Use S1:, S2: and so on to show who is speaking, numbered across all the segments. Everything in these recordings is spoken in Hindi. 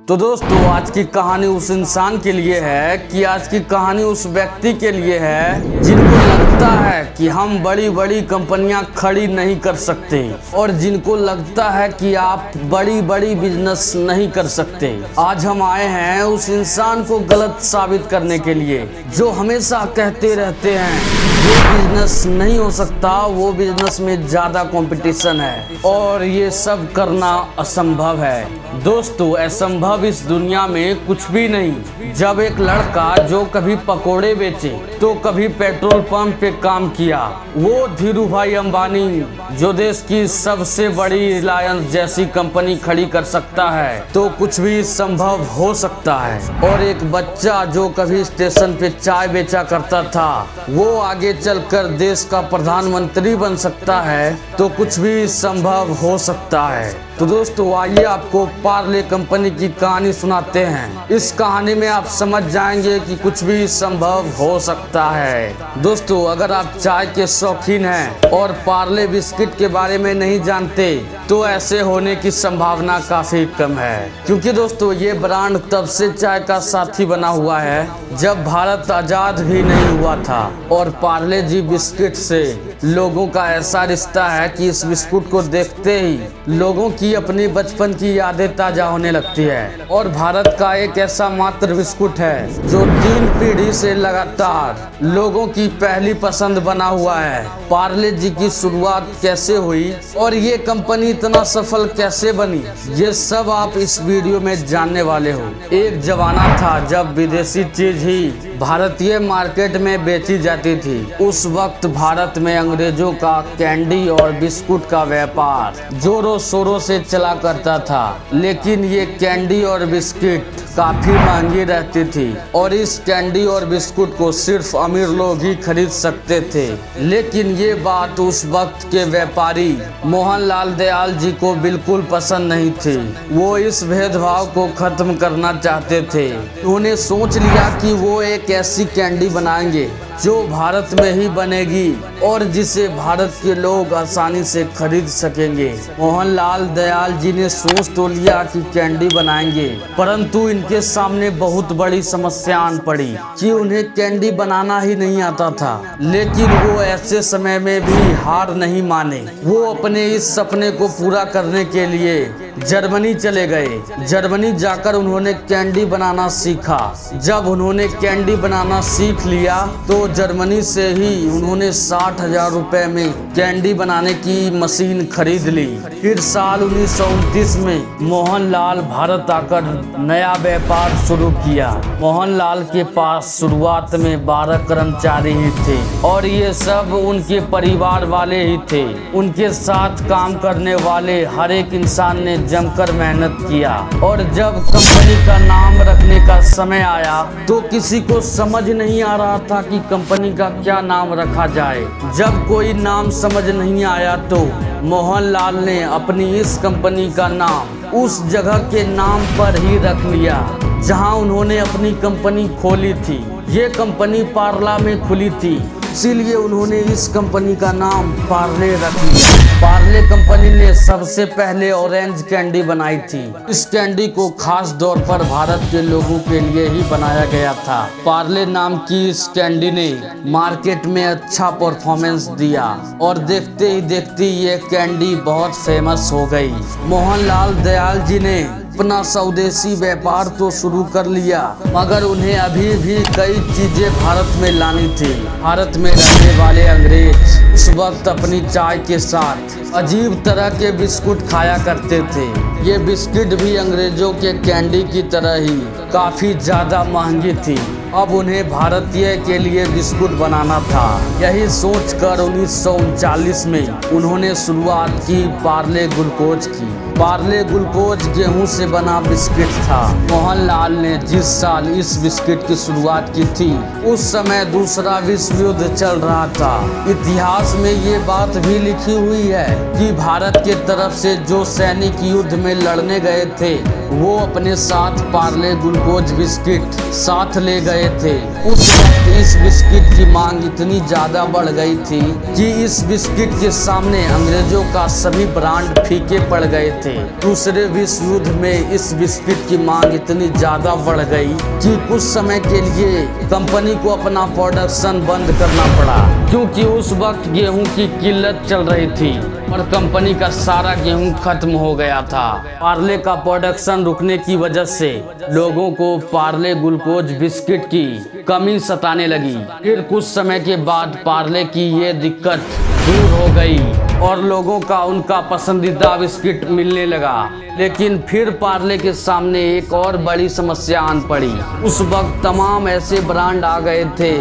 S1: तो दोस्तों आज की कहानी उस इंसान के लिए है कि आज की कहानी उस व्यक्ति के लिए है जिनको लगता है कि हम बड़ी बड़ी कंपनियां खड़ी नहीं कर सकते और जिनको लगता है कि आप बड़ी बड़ी बिजनेस नहीं कर सकते। आज हम आए हैं उस इंसान को गलत साबित करने के लिए जो हमेशा कहते रहते हैं वो बिजनेस नहीं हो सकता, वो बिजनेस में ज़्यादा कंपटीशन है और ये सब करना असंभव है। दोस्तों असंभव इस दुनिया में कुछ भी नहीं। जब एक लड़का जो कभी पकोड़े बेचे तो कभी पेट्रोल पंप पे काम किया, वो धीरू भाई अंबानी जो देश की सबसे बड़ी रिलायंस जैसी कंपनी खड़ी कर सकता है तो कुछ भी संभव हो सकता है। और एक बच्चा जो कभी स्टेशन पे चाय बेचा करता था वो आगे चलकर देश का प्रधानमंत्री बन सकता है तो कुछ भी संभव हो सकता है। तो दोस्तों आइए आपको पार्ले कंपनी की कहानी सुनाते हैं। इस कहानी में आप समझ जाएंगे कि कुछ भी संभव हो सकता है। दोस्तों अगर आप चाय के शौकीन हैं और पार्ले बिस्किट के बारे में नहीं जानते तो ऐसे होने की संभावना काफी कम है, क्योंकि दोस्तों ये ब्रांड तब से चाय का साथी बना हुआ है जब भारत आजाद भी नहीं हुआ था। और पार्ले जी बिस्किट से लोगों का ऐसा रिश्ता है कि इस बिस्कुट को देखते ही लोगों की अपनी बचपन की यादें ताजा होने लगती है। और भारत का एक ऐसा मात्र बिस्कुट है जो 3 पीढ़ी से लगातार लोगों की पहली पसंद बना हुआ है। पार्ले जी की शुरुआत कैसे हुई और ये कंपनी इतना सफल कैसे बनी, ये सब आप इस वीडियो में जानने वाले हो। एक जमाना था जब विदेशी चीज ही भारतीय मार्केट में बेची जाती थी। उस वक्त भारत में अंग्रेजों का कैंडी और बिस्कुट का व्यापार जोरों शोरों से चला करता था, लेकिन ये कैंडी और बिस्किट काफी महंगी रहती थी और इस कैंडी और बिस्कुट को सिर्फ अमीर लोग ही खरीद सकते थे। लेकिन ये बात उस वक्त के व्यापारी मोहनलाल दयाल जी को बिल्कुल पसंद नहीं थी। वो इस भेदभाव को खत्म करना चाहते थे। उन्होंने सोच लिया कि वो एक ऐसी कैंडी बनाएंगे जो भारत में ही बनेगी और जिसे भारत के लोग आसानी से खरीद सकेंगे। मोहनलाल दयाल जी ने सोच तो लिया कि कैंडी बनाएंगे, परंतु इनके सामने बहुत बड़ी समस्या आन पड़ी कि उन्हें कैंडी बनाना ही नहीं आता था। लेकिन वो ऐसे समय में भी हार नहीं माने। वो अपने इस सपने को पूरा करने के लिए जर्मनी चले गए। जर्मनी जाकर उन्होंने कैंडी बनाना सीखा। जब उन्होंने कैंडी बनाना सीख लिया तो जर्मनी से ही उन्होंने 60,000 रुपए में कैंडी बनाने की मशीन खरीद ली। फिर साल 1929 में मोहनलाल भारत आकर नया व्यापार शुरू किया। मोहनलाल के पास शुरुआत में 12 कर्मचारी ही थे और ये सब उनके परिवार वाले ही थे। उनके साथ काम करने वाले हर एक इंसान ने जमकर मेहनत किया। और जब कंपनी का नाम रखने का समय आया तो किसी को समझ नहीं आ रहा था कि कंपनी का क्या नाम रखा जाए। जब कोई नाम समझ नहीं आया तो मोहनलाल ने अपनी इस कंपनी का नाम उस जगह के नाम पर ही रख लिया जहां उन्होंने अपनी कंपनी खोली थी। ये कंपनी पार्ला में खुली थी, इसीलिए उन्होंने इस कंपनी का नाम पार्ले रख लिया। पार्ले कंपनी ने सबसे पहले ऑरेंज कैंडी बनाई थी। इस कैंडी को खास तौर पर भारत के लोगों के लिए ही बनाया गया था। पार्ले नाम की इस कैंडी ने मार्केट में अच्छा परफॉर्मेंस दिया और देखते ही देखते ये कैंडी बहुत फेमस हो गई। मोहनलाल दयाल जी ने अपना स्वदेशी व्यापार तो शुरू कर लिया, मगर उन्हें अभी भी कई चीजें भारत में लानी थी। भारत में रहने वाले अंग्रेज उस वक्त अपनी चाय के साथ अजीब तरह के बिस्कुट खाया करते थे। ये बिस्किट भी अंग्रेजों के कैंडी की तरह ही काफी ज्यादा महंगी थी। अब उन्हें भारतीय के लिए बिस्कुट बनाना था। यही सोचकर 1939 में उन्होंने शुरुआत की पार्ले ग्लूकोज की। पार्ले ग्लूकोज गेहूं से बना बिस्किट था। मोहनलाल ने जिस साल इस बिस्किट की शुरुआत की थी उस समय दूसरा विश्व युद्ध चल रहा था। इतिहास में ये बात भी लिखी हुई है कि भारत के तरफ से जो सैनिक युद्ध में लड़ने गए थे वो अपने साथ पार्ले ग्लूकोज बिस्किट साथ ले गए थे। उस वक्त इस बिस्किट की मांग इतनी ज्यादा बढ़ गई थी कि इस बिस्किट के सामने अंग्रेजों का सभी ब्रांड फीके पड़ गए थे। थे। दूसरे विश्व युद्ध में इस बिस्किट की मांग इतनी ज्यादा बढ़ गई कि कुछ समय के लिए कंपनी को अपना प्रोडक्शन बंद करना पड़ा, क्योंकि उस वक्त गेहूं की किल्लत चल रही थी और कंपनी का सारा गेहूं खत्म हो गया था। पार्ले का प्रोडक्शन रुकने की वजह से लोगों को पार्ले ग्लूकोज बिस्किट की कमी सताने लगी। फिर कुछ समय के बाद पार्ले की ये दिक्कत दूर हो गई और लोगों का उनका पसंदीदा बिस्किट मिलने लगा। लेकिन फिर पार्ले के सामने एक और बड़ी समस्या आन पड़ी। उस वक्त तमाम ऐसे ब्रांड आ गए थे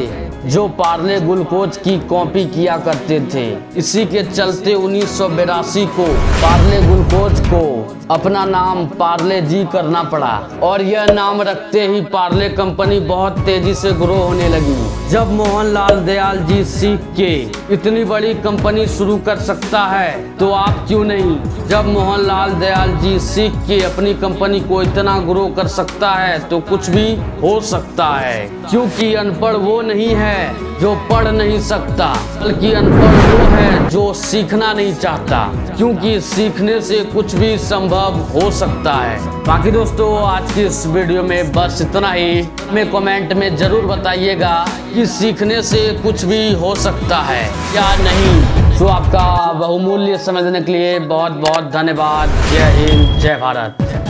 S1: जो पार्ले ग्लूकोज की कॉपी किया करते थे। इसी के चलते 1982 को पार्ले ग्लूकोज को अपना नाम पार्ले जी करना पड़ा और यह नाम रखते ही पार्ले कंपनी बहुत तेजी से ग्रो होने लगी। जब मोहनलाल दयाल जी सीख के इतनी बड़ी कंपनी शुरू कर सकता है तो आप क्यों नहीं। जब मोहनलाल दयाल जी सीख के अपनी कंपनी को इतना ग्रो कर सकता है तो कुछ भी हो सकता है, क्योंकि अनपढ़ वो नहीं है जो पढ़ नहीं सकता, बल्कि अनपढ़ वो है जो सीखना नहीं चाहता, क्योंकि सीखने से कुछ भी संभव हो सकता है। बाकी दोस्तों आज की इस वीडियो में बस इतना ही। हमें कमेंट में जरूर बताइएगा कि सीखने से कुछ भी हो सकता है या नहीं। तो आपका बहुमूल्य समझने के लिए बहुत बहुत धन्यवाद। जय हिंद, जय भारत।